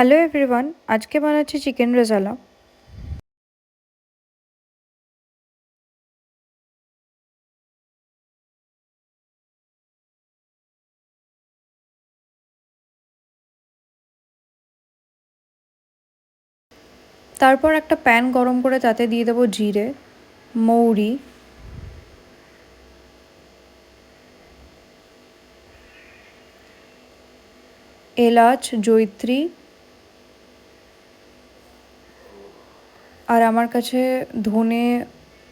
Hello everyone, আজকে বানাচ্ছি chicken rezala. তারপর একটা প্যান গরম করে তাতে দিয়ে দেবো জিরে, মৌরি, এলাচ, জয়িত্রী, আর আমার কাছে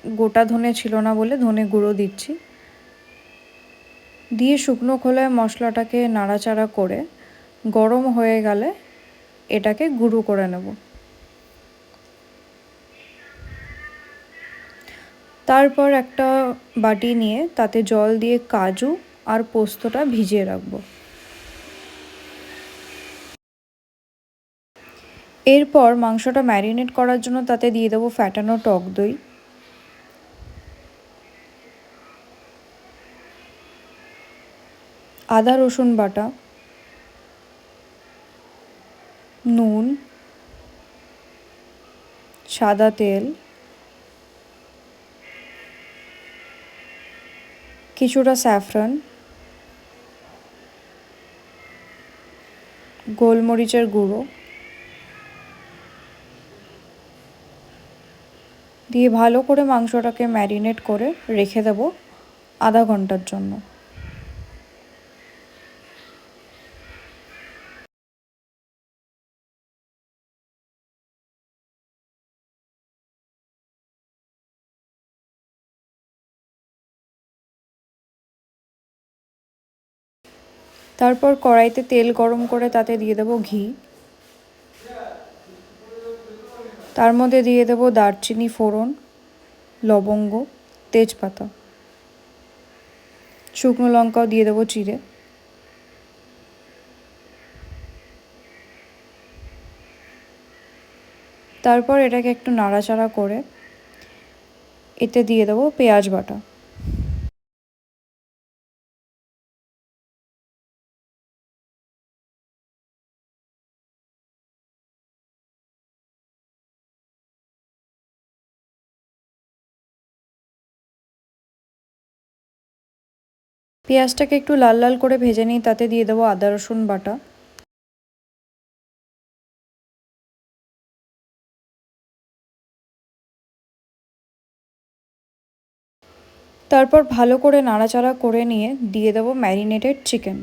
গোটা ধনে ছিল না বলে ধনে গুঁড়ো দিচ্ছি। দিয়ে শুকনো খোলায় মশলাটাকে নাড়াচাড়া করে গরম হয়ে গেলে এটাকে গুঁড়ো করে নেব। তারপর একটা বাটি নিয়ে তাতে জল দিয়ে কাজু আর পোস্তটা ভিজিয়ে রাখবো। এরপর মাংসটা ম্যারিনেট করার জন্য তাতে দিয়ে দেবো ফ্যাটানো টক দই, আদা রসুন বাটা, নুন, সাদা তেল, কিছুটা স্যাফরন, গোলমরিচের গুঁড়ো দিয়ে ভালো করে মাংসটাকে ম্যারিনেট করে রেখে দেবো আধা ঘন্টার জন্য। তারপর কড়াইতে তেল গরম করে তাতে দিয়ে দেবো ঘি, তার মধ্যে দিয়ে দেবো দারচিনি ফোড়ন, লবঙ্গ, তেজপাতা, শুকনো লঙ্কাও দিয়ে দেবো চিড়ে। তারপর এটাকে একটু নাড়াচাড়া করে এতে দিয়ে দেবো পেঁয়াজ বাটা। পেঁয়াজটাকে একটু লাল লাল করে ভেজে নিই, তাতে দিয়ে দেবো আদা রসুন বাটা, তারপর ভালো করে নাড়াচাড়া করে নিয়ে দিয়ে দেবো ম্যারিনেটেড চিকেন।